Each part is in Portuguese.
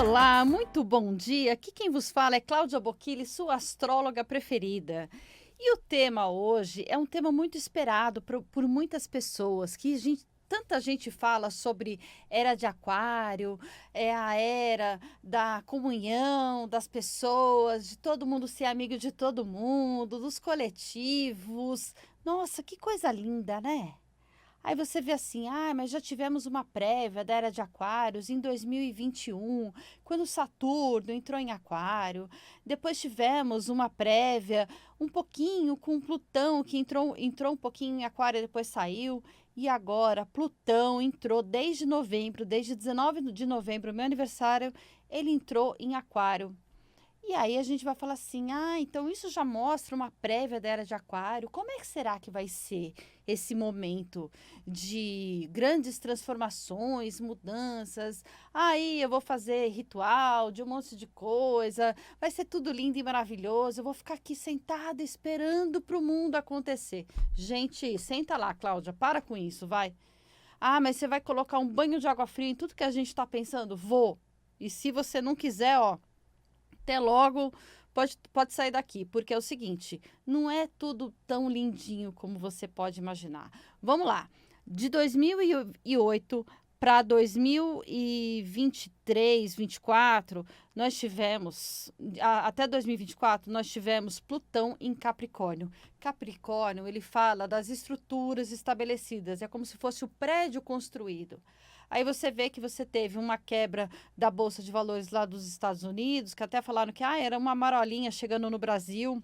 Olá, muito bom dia. Aqui quem vos fala é Cláudia Bocchili, sua astróloga preferida. E o tema hoje é um tema muito esperado por muitas pessoas, tanta gente fala sobre era de aquário, é a era da comunhão das pessoas, de todo mundo ser amigo de todo mundo, dos coletivos. Nossa, que coisa linda, né? Aí você vê assim, mas já tivemos uma prévia da Era de Aquários em 2021, quando Saturno entrou em Aquário. Depois tivemos uma prévia um pouquinho com Plutão, que entrou um pouquinho em Aquário e depois saiu. E agora Plutão entrou desde novembro, desde 19 de novembro, meu aniversário, ele entrou em Aquário. E aí a gente vai falar assim, então isso já mostra uma prévia da Era de Aquário. Como é que será que vai ser esse momento de grandes transformações, mudanças? Aí eu vou fazer ritual de um monte de coisa, vai ser tudo lindo e maravilhoso. Eu vou ficar aqui sentada esperando para o mundo acontecer. Gente, senta lá, Cláudia, para com isso, vai. Mas você vai colocar um banho de água fria em tudo que a gente está pensando? Vou. E se você não quiser, ó. Até logo, pode sair daqui, porque é o seguinte, não é tudo tão lindinho como você pode imaginar. Vamos lá, de 2008 para 2023, 24, nós tivemos, até 2024, nós tivemos Plutão em Capricórnio. Capricórnio, ele fala das estruturas estabelecidas, é como se fosse o prédio construído. Aí você vê que você teve uma quebra da Bolsa de Valores lá dos Estados Unidos, que até falaram que era uma marolinha chegando no Brasil.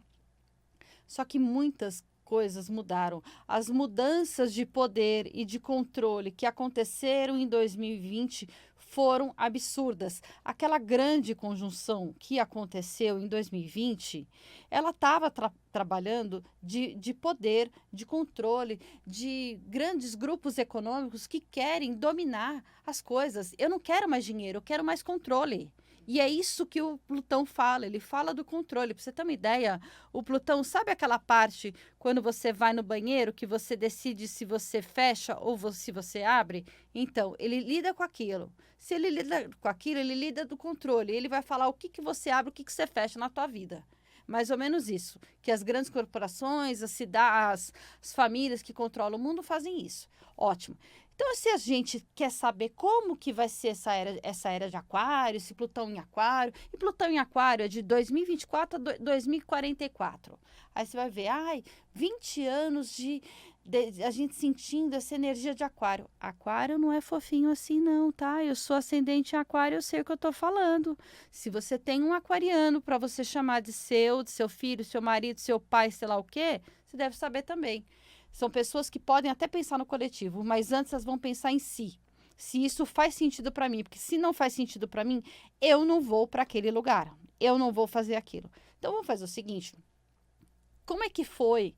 Só que muitas coisas mudaram. As mudanças de poder e de controle que aconteceram em 2020 foram absurdas. Aquela grande conjunção que aconteceu em 2020, ela estava trabalhando de poder, de controle, de grandes grupos econômicos que querem dominar as coisas. Eu não quero mais dinheiro, eu quero mais controle. E é isso que o Plutão fala, ele fala do controle. Para você ter uma ideia, o Plutão, sabe aquela parte quando você vai no banheiro que você decide se você fecha ou se você abre? Então, ele lida com aquilo. Se ele lida com aquilo, ele lida do controle. Ele vai falar o que você abre, o que você fecha na tua vida. Mais ou menos isso, que as grandes corporações, as cidades, as famílias que controlam o mundo fazem isso. Ótimo. Então, se a gente quer saber como que vai ser essa era de Aquário, esse Plutão em Aquário, e Plutão em Aquário é de 2024 a 2044. Aí você vai ver, 20 anos de a gente sentindo essa energia de Aquário. Aquário não é fofinho assim não, tá? Eu sou ascendente em Aquário, eu sei o que eu tô falando. Se você tem um aquariano para você chamar de seu filho, seu marido, seu pai, sei lá o quê, você deve saber também. São pessoas que podem até pensar no coletivo, mas antes elas vão pensar em si. Se isso faz sentido para mim, porque se não faz sentido para mim, eu não vou para aquele lugar. Eu não vou fazer aquilo. Então vamos fazer o seguinte: como é que foi?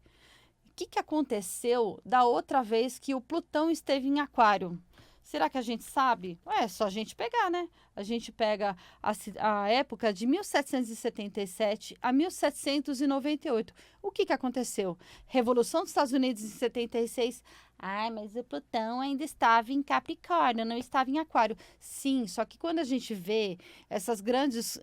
O que aconteceu da outra vez que o Plutão esteve em Aquário? Será que a gente sabe? É só a gente pegar, né? A gente pega a época de 1777 a 1798. O que aconteceu? Revolução dos Estados Unidos em 76. Mas o Plutão ainda estava em Capricórnio, não estava em Aquário. Sim, só que quando a gente vê essas grandes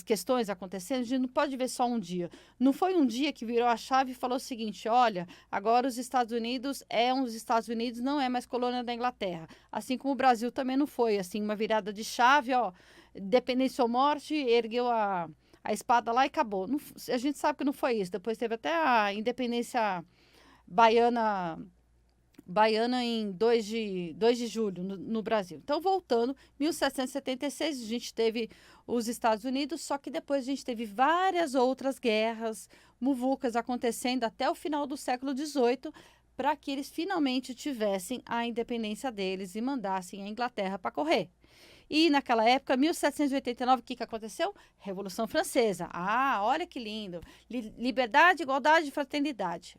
questões acontecendo, a gente não pode ver só um dia. Não foi um dia que virou a chave e falou o seguinte: olha, agora os Estados Unidos os Estados Unidos, não é mais colônia da Inglaterra. Assim como o Brasil também não foi, assim, uma virada de chave, dependência ou morte, ergueu a espada lá e acabou. Não, a gente sabe que não foi isso. Depois teve até a independência baiana em 2 de julho no Brasil. Então, voltando, 1776 a gente teve os Estados Unidos, só que depois a gente teve várias outras guerras, muvucas acontecendo até o final do século XVIII, para que eles finalmente tivessem a independência deles e mandassem a Inglaterra para correr. E naquela época, 1789, o que aconteceu? Revolução Francesa. Olha que lindo! Liberdade, igualdade e fraternidade.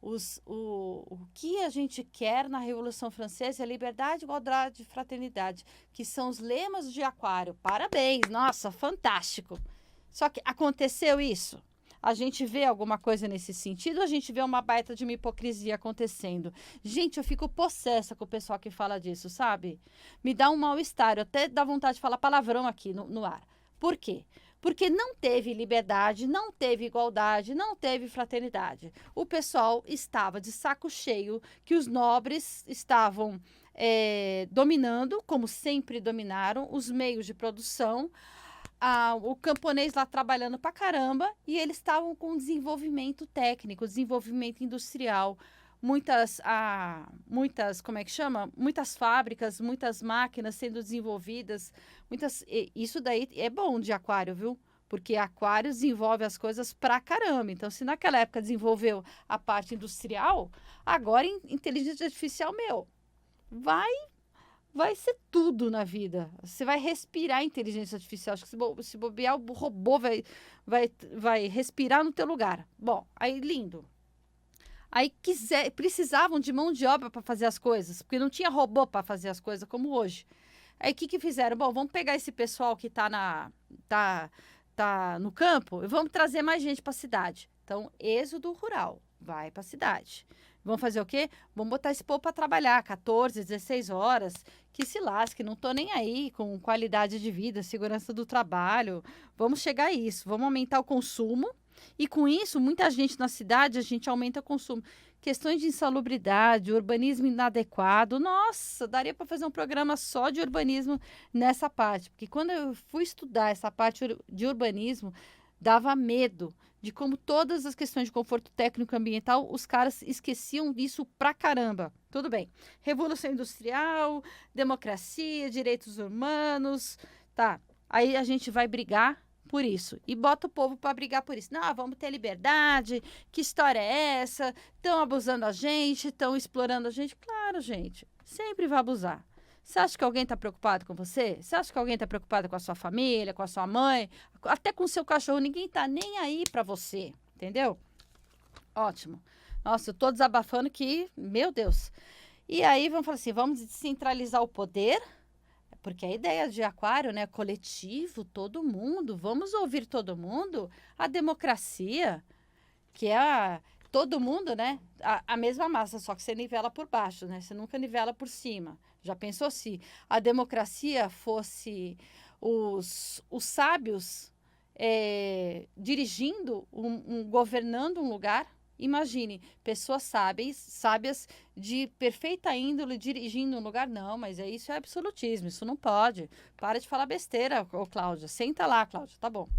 O que a gente quer na Revolução Francesa é liberdade, igualdade e fraternidade, que são os lemas de Aquário. Parabéns, nossa, fantástico. Só que aconteceu isso? A gente vê alguma coisa nesse sentido, a gente vê uma baita de uma hipocrisia acontecendo. Gente, eu fico possessa com o pessoal que fala disso, sabe? Me dá um mal-estar, eu até dá vontade de falar palavrão aqui no ar. Por quê? Porque não teve liberdade, não teve igualdade, não teve fraternidade. O pessoal estava de saco cheio que os nobres estavam dominando, como sempre dominaram, os meios de produção, o camponês lá trabalhando pra caramba, e eles estavam com desenvolvimento técnico, desenvolvimento industrial, muitas, como é que chama? Muitas fábricas, muitas máquinas sendo desenvolvidas, isso daí é bom de aquário, viu? Porque aquário desenvolve as coisas pra caramba. Então, se naquela época desenvolveu a parte industrial, agora inteligência artificial, vai ser tudo na vida. Você vai respirar inteligência artificial. Acho que se bobear, o robô vai respirar no teu lugar. Bom, aí lindo. Aí precisavam de mão de obra para fazer as coisas, porque não tinha robô para fazer as coisas como hoje. Aí o que fizeram? Bom, vamos pegar esse pessoal que tá no campo e vamos trazer mais gente para a cidade. Então, êxodo rural, vai para a cidade. Vamos fazer o quê? Vamos botar esse povo para trabalhar 14, 16 horas, que se lasque, não estou nem aí com qualidade de vida, segurança do trabalho. Vamos chegar a isso, vamos aumentar o consumo. E com isso, muita gente na cidade, a gente aumenta o consumo. Questões de insalubridade, urbanismo inadequado. Nossa, daria para fazer um programa só de urbanismo nessa parte. Porque quando eu fui estudar essa parte de urbanismo, dava medo de como todas as questões de conforto técnico e ambiental, os caras esqueciam disso pra caramba. Tudo bem. Revolução Industrial, democracia, direitos humanos, tá. Aí a gente vai brigar por isso. E bota o povo para brigar por isso. Não, vamos ter liberdade. Que história é essa? Estão abusando a gente, estão explorando a gente. Claro, gente, sempre vai abusar. Você acha que alguém está preocupado com você? Você acha que alguém está preocupado com a sua família, com a sua mãe, até com o seu cachorro? Ninguém está nem aí para você, entendeu? Ótimo. Nossa, eu estou desabafando que, meu Deus. E aí vamos falar assim, vamos descentralizar o poder, porque a ideia de aquário, né, coletivo, todo mundo, vamos ouvir todo mundo, a democracia, que é todo mundo, né, a mesma massa, só que você nivela por baixo, né, você nunca nivela por cima. Já pensou se a democracia fosse os sábios dirigindo, governando um lugar? Imagine, pessoas sábias de perfeita índole dirigindo um lugar. Não, mas isso é absolutismo, isso não pode. Para de falar besteira, Cláudia. Senta lá, Cláudia, tá bom.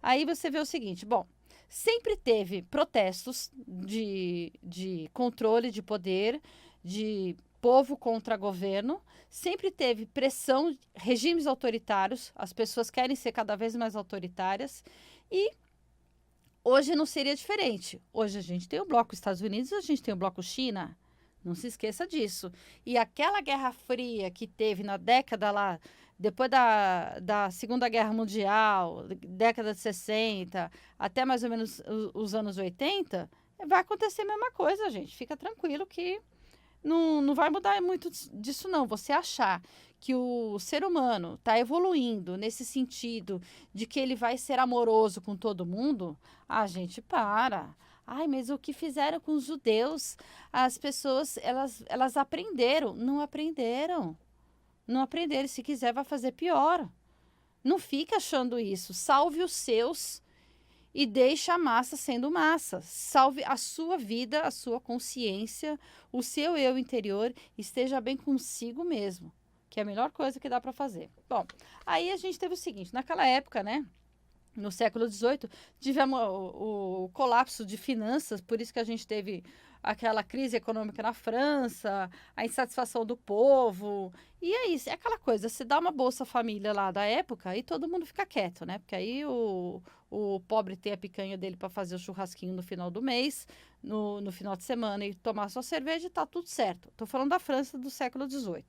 Aí você vê o seguinte, bom, sempre teve protestos de controle de poder, de povo contra governo, sempre teve pressão, regimes autoritários, as pessoas querem ser cada vez mais autoritárias e hoje não seria diferente. Hoje a gente tem o bloco Estados Unidos, a gente tem o bloco China, não se esqueça disso. E aquela Guerra Fria que teve na década lá, depois da Segunda Guerra Mundial, década de 60, até mais ou menos os anos 80, vai acontecer a mesma coisa, gente. Fica tranquilo que não vai mudar muito disso, não. Você achar que o ser humano está evoluindo nesse sentido de que ele vai ser amoroso com todo mundo, a gente para. Ai, mas o que fizeram com os judeus? As pessoas, elas aprenderam. Não aprenderam. Não aprenderam. Se quiser, vai fazer pior. Não fica achando isso. Salve os seus e deixe a massa sendo massa. Salve a sua vida, a sua consciência, o seu eu interior, esteja bem consigo mesmo, que é a melhor coisa que dá para fazer. Bom, aí a gente teve o seguinte, naquela época, né, no século XVIII, tivemos o colapso de finanças, por isso que a gente teve aquela crise econômica na França, a insatisfação do povo, e é isso, é aquela coisa, você dá uma Bolsa Família lá da época e todo mundo fica quieto, né, porque aí o pobre tem a picanha dele para fazer o churrasquinho no final do mês, no final de semana e tomar sua cerveja e tá tudo certo. Estou falando da França do século XVIII,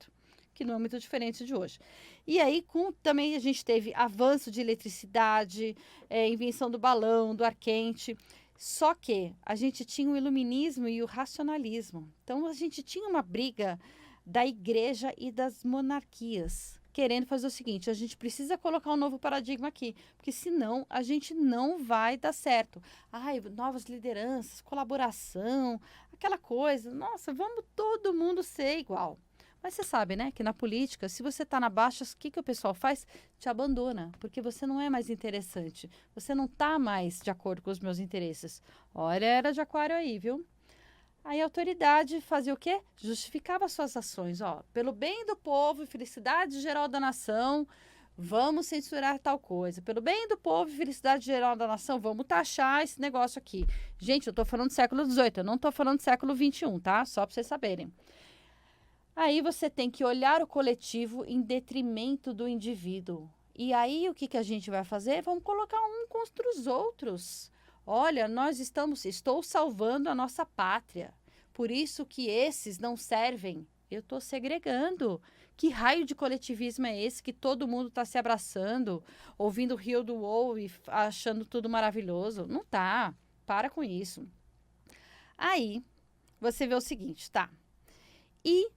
que não é muito diferente de hoje. E aí, também a gente teve avanço de eletricidade, invenção do balão, do ar quente. Só que a gente tinha o iluminismo e o racionalismo. Então, a gente tinha uma briga da igreja e das monarquias. querendo fazer o seguinte: a gente precisa colocar um novo paradigma aqui, porque senão a gente não vai dar certo. Ai, novas lideranças, colaboração, aquela coisa. Nossa, vamos todo mundo ser igual. Mas você sabe, né, que na política, se você está na baixa, o que o pessoal faz? Te abandona, porque você não é mais interessante. Você não está mais de acordo com os meus interesses. Olha, era de aquário aí, viu? Aí a autoridade fazia o quê? Justificava suas ações. Ó, pelo bem do povo e felicidade geral da nação, vamos censurar tal coisa. Pelo bem do povo e felicidade geral da nação, vamos taxar esse negócio aqui. Gente, eu estou falando do século XVIII, eu não estou falando do século XXI, tá? Só para vocês saberem. Aí você tem que olhar o coletivo em detrimento do indivíduo. E aí o que a gente vai fazer? Vamos colocar um contra os outros. Olha, estou salvando a nossa pátria. Por isso que esses não servem. Eu estou segregando. Que raio de coletivismo é esse que todo mundo está se abraçando, ouvindo o Rio do Uou e achando tudo maravilhoso? Não tá. Para com isso. Aí você vê o seguinte, tá? E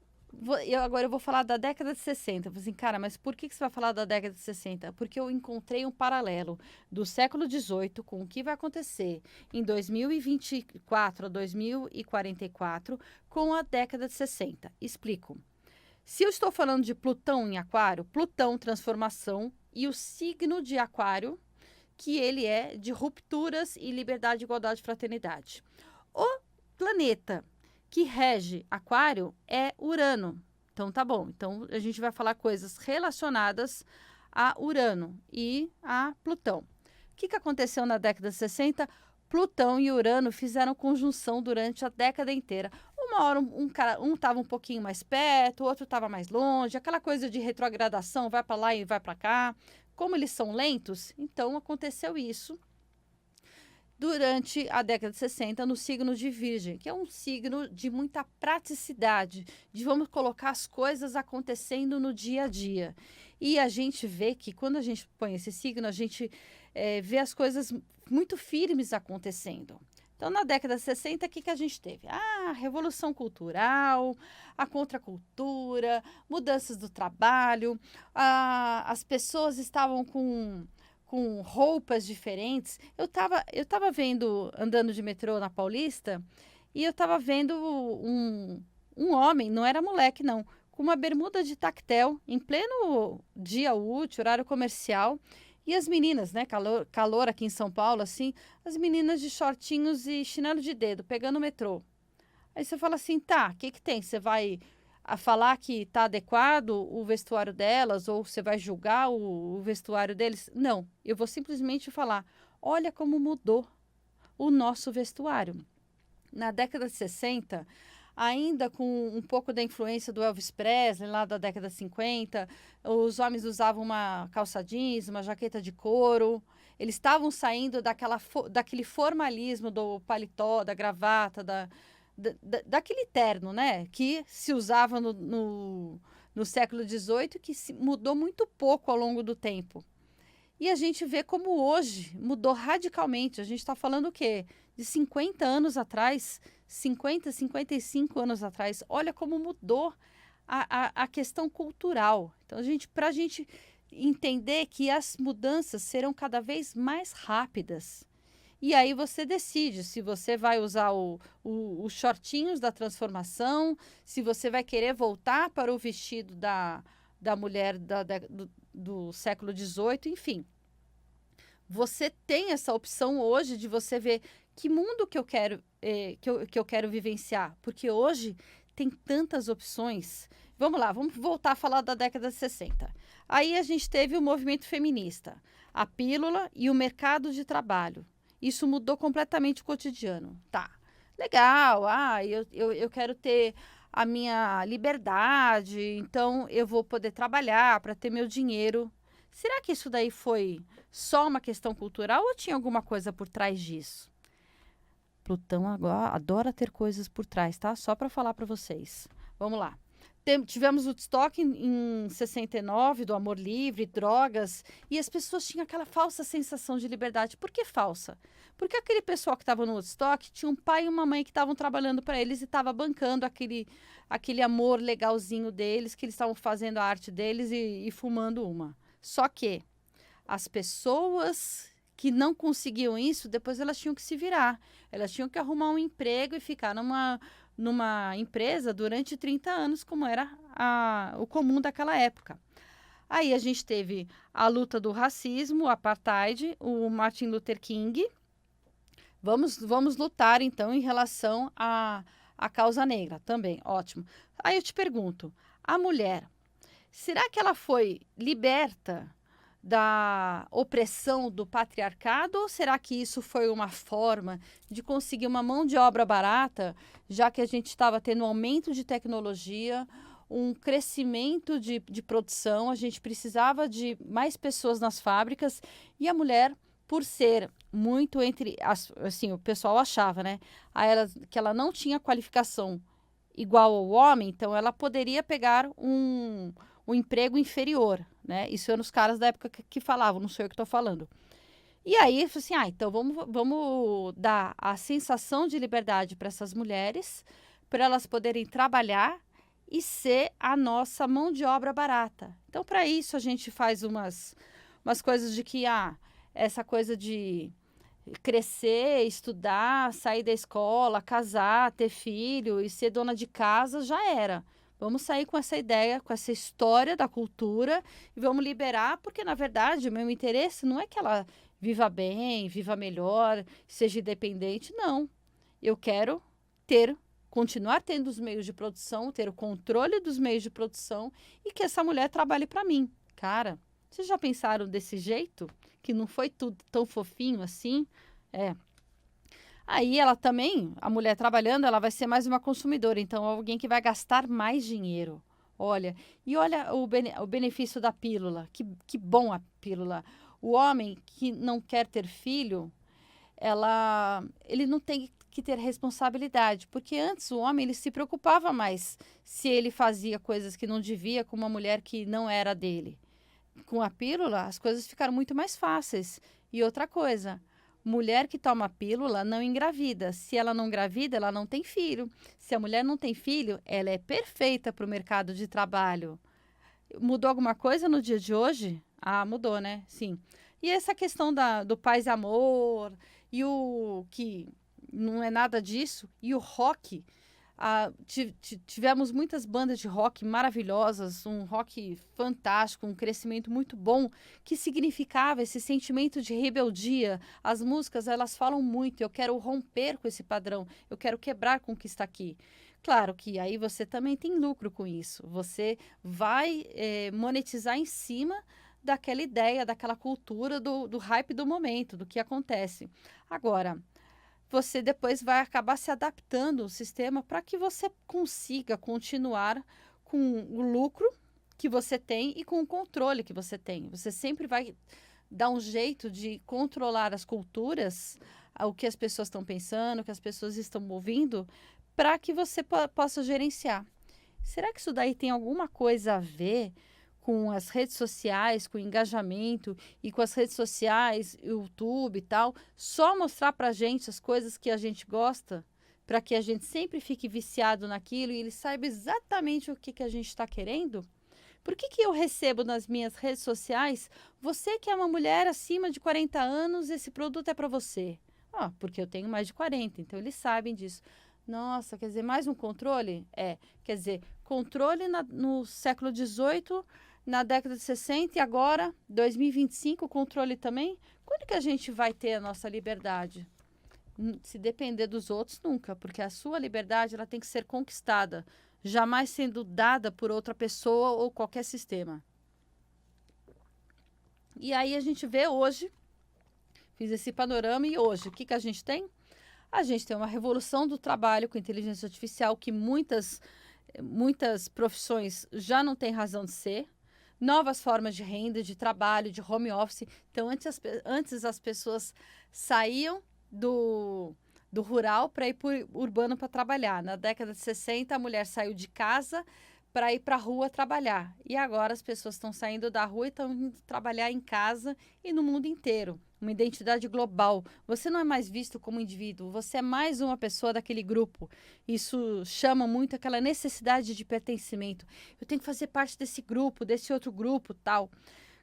agora eu vou falar da década de 60. Eu falei assim, cara, mas por que você vai falar da década de 60? Porque eu encontrei um paralelo do século XVIII com o que vai acontecer em 2024 a 2044 com a década de 60. Explico. Se eu estou falando de Plutão em Aquário, Plutão, transformação, e o signo de Aquário, que ele é de rupturas e liberdade, igualdade e fraternidade. O planeta que rege Aquário é Urano. Então, tá bom. Então, a gente vai falar coisas relacionadas a Urano e a Plutão. O que aconteceu na década de 60? Plutão e Urano fizeram conjunção durante a década inteira. Uma hora um estava um pouquinho mais perto, o outro estava mais longe, aquela coisa de retrogradação, vai para lá e vai para cá. Como eles são lentos, então aconteceu isso durante a década de 60 no signo de Virgem, que é um signo de muita praticidade, de vamos colocar as coisas acontecendo no dia a dia. E a gente vê que quando a gente põe esse signo, a gente vê as coisas muito firmes acontecendo. Então, na década de 60, o que a gente teve? A revolução cultural, a contracultura, mudanças do trabalho, as pessoas estavam com roupas diferentes. Eu tava vendo, andando de metrô na Paulista, e eu tava vendo um homem, não era moleque não, com uma bermuda de tactel, em pleno dia útil, horário comercial, e as meninas, né, calor aqui em São Paulo, assim, as meninas de shortinhos e chinelo de dedo, pegando o metrô. Aí você fala assim, tá, o que tem? Você vai falar que está adequado o vestuário delas ou você vai julgar o vestuário deles? Não, eu vou simplesmente falar, olha como mudou o nosso vestuário. Na década de 60, ainda com um pouco da influência do Elvis Presley, lá da década de 50, os homens usavam uma calça jeans, uma jaqueta de couro. Eles estavam saindo daquele formalismo do paletó, da gravata, daquele terno, né? Que se usava no século XVIII, que mudou muito pouco ao longo do tempo. E a gente vê como hoje mudou radicalmente. A gente está falando o quê? De 50 anos atrás, 50, 55 anos atrás. Olha como mudou a questão cultural. Então, para a gente entender que as mudanças serão cada vez mais rápidas. E aí você decide se você vai usar os shortinhos da transformação, se você vai querer voltar para o vestido da mulher do século XVIII, enfim. Você tem essa opção hoje de você ver que mundo que eu quero, que eu quero vivenciar. Porque hoje tem tantas opções. Vamos lá, vamos voltar a falar da década de 60. Aí a gente teve o movimento feminista, a pílula e o mercado de trabalho. Isso mudou completamente o cotidiano. Tá, legal, eu quero ter a minha liberdade, então eu vou poder trabalhar para ter meu dinheiro. Será que isso daí foi só uma questão cultural ou tinha alguma coisa por trás disso? Plutão agora adora ter coisas por trás, tá? Só para falar para vocês. Vamos lá. Tivemos o Woodstock em 69, do amor livre, drogas, e as pessoas tinham aquela falsa sensação de liberdade. Por que falsa? Porque aquele pessoal que estava no Woodstock tinha um pai e uma mãe que estavam trabalhando para eles e estava bancando aquele amor legalzinho deles, que eles estavam fazendo a arte deles e fumando uma. Só que as pessoas que não conseguiam isso, depois elas tinham que se virar. Elas tinham que arrumar um emprego e ficar numa empresa durante 30 anos, como era o comum daquela época. Aí a gente teve a luta do racismo, o apartheid, o Martin Luther King. Vamos lutar, então, em relação à causa negra também. Ótimo. Aí eu te pergunto, a mulher, será que ela foi liberta da opressão do patriarcado, ou será que isso foi uma forma de conseguir uma mão de obra barata, já que a gente estava tendo um aumento de tecnologia, um crescimento de produção, a gente precisava de mais pessoas nas fábricas, e a mulher, por ser muito assim, o pessoal achava, né, que ela não tinha qualificação igual ao homem, então ela poderia pegar um emprego inferior, né? Isso eram os caras da época que falavam, não sou eu que estou falando. E aí, eu falei assim, então vamos dar a sensação de liberdade para essas mulheres, para elas poderem trabalhar e ser a nossa mão de obra barata. Então, para isso, a gente faz umas coisas de que, essa coisa de crescer, estudar, sair da escola, casar, ter filho e ser dona de casa, já era. Vamos sair com essa ideia, com essa história da cultura e vamos liberar, porque, na verdade, o meu interesse não é que ela viva bem, viva melhor, seja independente, não. Eu quero continuar tendo os meios de produção, ter o controle dos meios de produção e que essa mulher trabalhe para mim. Cara, vocês já pensaram desse jeito? Que não foi tudo tão fofinho assim? Aí ela também, a mulher trabalhando, ela vai ser mais uma consumidora, então alguém que vai gastar mais dinheiro. Olha o benefício da pílula, que bom a pílula. O homem que não quer ter filho, ele não tem que ter responsabilidade, porque antes o homem ele se preocupava mais se ele fazia coisas que não devia com uma mulher que não era dele. Com a pílula, as coisas ficaram muito mais fáceis. E outra coisa, mulher que toma pílula não engravida. Se ela não engravida, ela não tem filho. Se a mulher não tem filho, ela é perfeita para o mercado de trabalho. Mudou alguma coisa no dia de hoje? Mudou, né? Sim. E essa questão do paz e amor, e o que não é nada disso, e o rock. Tivemos muitas bandas de rock maravilhosas, um rock fantástico, um crescimento muito bom, que significava esse sentimento de rebeldia. As músicas, elas falam muito, eu quero romper com esse padrão, eu quero quebrar com o que está aqui. Claro que aí você também tem lucro com isso, você vai monetizar em cima daquela ideia, daquela cultura, do hype do momento, do que acontece. Agora, você depois vai acabar se adaptando ao sistema para que você consiga continuar com o lucro que você tem e com o controle que você tem. Você sempre vai dar um jeito de controlar as culturas, o que as pessoas estão pensando, o que as pessoas estão ouvindo, para que você possa gerenciar. Será que isso daí tem alguma coisa a ver com as redes sociais, com o engajamento e com as redes sociais, YouTube e tal, só mostrar para a gente as coisas que a gente gosta, para que a gente sempre fique viciado naquilo e ele saiba exatamente o que a gente está querendo? Por que eu recebo nas minhas redes sociais, você que é uma mulher acima de 40 anos, esse produto é para você? Porque eu tenho mais de 40, então eles sabem disso. Nossa, quer dizer, mais um controle? Quer dizer, controle no século XVIII, na década de 60 e agora, 2025, o controle também? Quando que a gente vai ter a nossa liberdade? Se depender dos outros, nunca, porque a sua liberdade ela tem que ser conquistada, jamais sendo dada por outra pessoa ou qualquer sistema. E aí a gente vê hoje, fiz esse panorama e hoje, o que a gente tem? A gente tem uma revolução do trabalho com inteligência artificial que muitas profissões já não têm razão de ser. Novas formas de renda, de trabalho, de home office. Então, antes as pessoas saíam do rural para ir para o urbano para trabalhar. Na década de 60, a mulher saiu de casa para ir para a rua trabalhar. E agora as pessoas estão saindo da rua e estão indo trabalhar em casa e no mundo inteiro. Uma identidade global. Você não é mais visto como indivíduo, você é mais uma pessoa daquele grupo. Isso chama muito aquela necessidade de pertencimento. Eu tenho que fazer parte desse grupo, desse outro grupo, tal.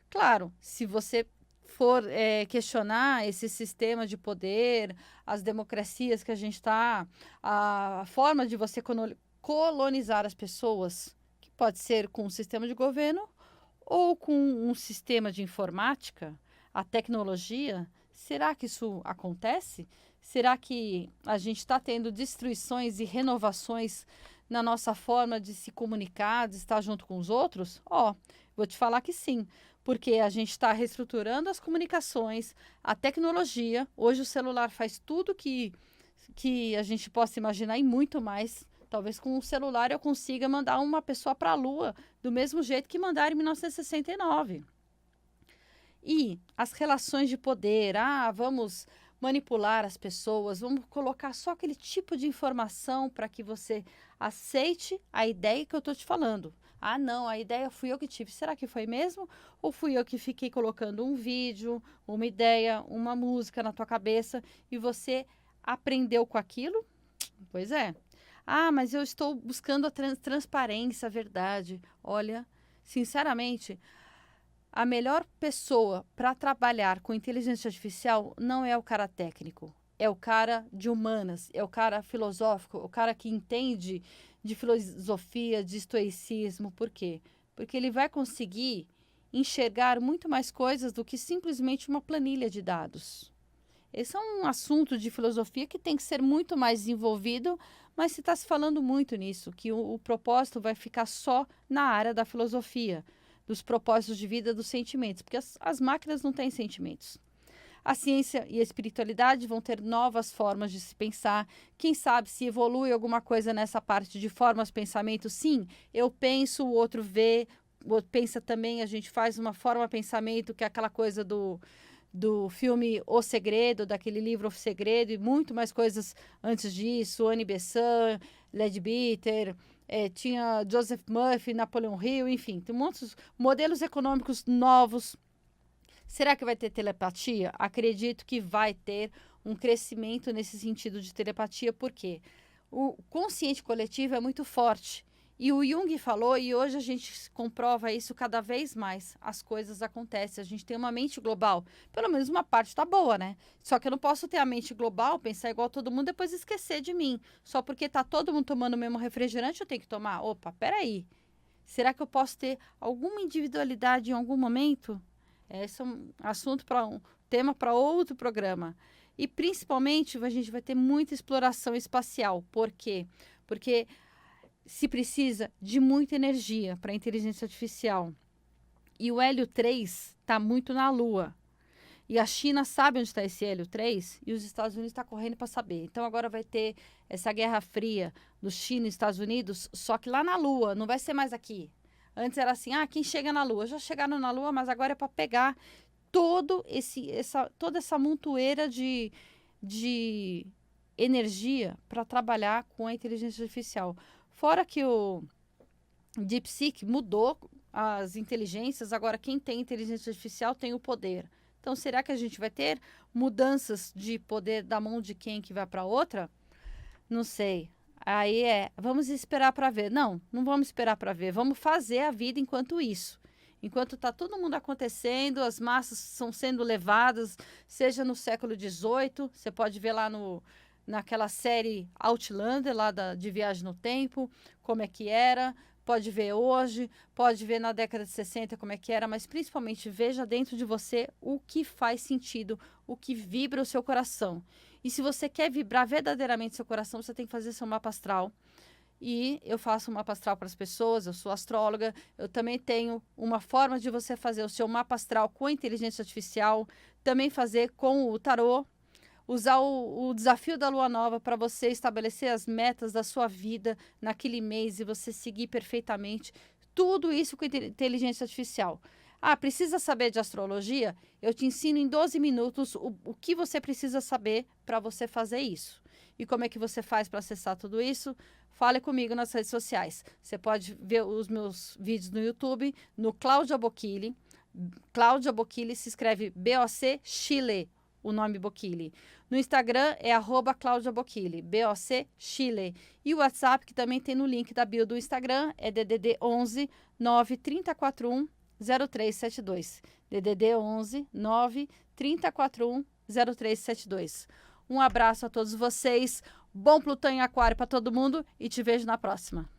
Claro, se você for questionar esse sistema de poder, as democracias que a gente está, a forma de você colonizar as pessoas, que pode ser com um sistema de governo ou com um sistema de informática, a tecnologia, será que isso acontece? Será que a gente está tendo destruições e renovações na nossa forma de se comunicar, de estar junto com os outros? Vou te falar que sim, porque a gente está reestruturando as comunicações, a tecnologia. Hoje o celular faz tudo que a gente possa imaginar e muito mais. Talvez com o celular eu consiga mandar uma pessoa para a Lua do mesmo jeito que mandaram em 1969. E as relações de poder, vamos manipular as pessoas, vamos colocar só aquele tipo de informação para que você aceite a ideia que eu estou te falando. Não, a ideia fui eu que tive. Será que foi mesmo? Ou fui eu que fiquei colocando um vídeo, uma ideia, uma música na tua cabeça e você aprendeu com aquilo? Pois é. Mas eu estou buscando a transparência, a verdade. Olha, sinceramente, a melhor pessoa para trabalhar com inteligência artificial não é o cara técnico, é o cara de humanas, é o cara filosófico, o cara que entende de filosofia, de estoicismo. Por quê? Porque ele vai conseguir enxergar muito mais coisas do que simplesmente uma planilha de dados. Esse é um assunto de filosofia que tem que ser muito mais desenvolvido, mas se está se falando muito nisso, que o propósito vai ficar só na área da filosofia, dos propósitos de vida, dos sentimentos, porque as máquinas não têm sentimentos. A ciência e a espiritualidade vão ter novas formas de se pensar. Quem sabe se evolui alguma coisa nessa parte de formas de pensamento? Sim, eu penso, o outro vê, o outro pensa também, a gente faz uma forma de pensamento, que é aquela coisa do filme O Segredo, daquele livro O Segredo, e muito mais coisas antes disso, Annie Besant, Leadbeater, tinha Joseph Murphy, Napoleon Hill, enfim, tem muitos modelos econômicos novos. Será que vai ter telepatia? Acredito que vai ter um crescimento nesse sentido de telepatia, porque o consciente coletivo é muito forte. E o Jung falou, e hoje a gente comprova isso cada vez mais. As coisas acontecem, a gente tem uma mente global. Pelo menos uma parte está boa, né? Só que eu não posso ter a mente global, pensar igual todo mundo, depois esquecer de mim. Só porque está todo mundo tomando o mesmo refrigerante, eu tenho que tomar? Opa, peraí. Será que eu posso ter alguma individualidade em algum momento? Esse é um assunto tema para outro programa. E principalmente a gente vai ter muita exploração espacial. Por quê? Porque se precisa de muita energia para a inteligência artificial. E o Hélio 3 está muito na Lua. E a China sabe onde está esse Hélio 3 e os Estados Unidos estão correndo para saber. Então agora vai ter essa guerra fria dos China e Estados Unidos, só que lá na Lua, não vai ser mais aqui. Antes era assim, quem chega na Lua? Já chegaram na Lua, mas agora é para pegar toda essa montoeira de energia para trabalhar com a inteligência artificial. Fora que o DeepSeek mudou as inteligências, agora quem tem inteligência artificial tem o poder. Então, será que a gente vai ter mudanças de poder da mão de quem que vai para outra? Não sei. Aí vamos esperar para ver. Não vamos esperar para ver. Vamos fazer a vida enquanto isso. Enquanto está todo mundo acontecendo, as massas estão sendo levadas, seja no século XVIII, você pode ver lá naquela série Outlander, lá de Viagem no Tempo, como é que era, pode ver hoje, pode ver na década de 60 como é que era, mas principalmente veja dentro de você o que faz sentido, o que vibra o seu coração. E se você quer vibrar verdadeiramente seu coração, você tem que fazer seu mapa astral. E eu faço um mapa astral para as pessoas, eu sou astróloga, eu também tenho uma forma de você fazer o seu mapa astral com a inteligência artificial, também fazer com o tarô, usar o desafio da lua nova para você estabelecer as metas da sua vida naquele mês e você seguir perfeitamente. Tudo isso com inteligência artificial. Ah, precisa saber de astrologia? Eu te ensino em 12 minutos o que você precisa saber para você fazer isso. E como é que você faz para acessar tudo isso? Fale comigo nas redes sociais. Você pode ver os meus vídeos no YouTube, no Cláudia Bocchili. Cláudia Bocchili se escreve B-O-C Chile, o nome Bocchili. No Instagram é @Cláudia Bocchili, B-O-C Chile. E o WhatsApp, que também tem no link da bio do Instagram, é DDD 11 9 3041 0372. DDD 11 9 3041 0372. Um abraço a todos vocês. Bom Plutão em Aquário para todo mundo e te vejo na próxima.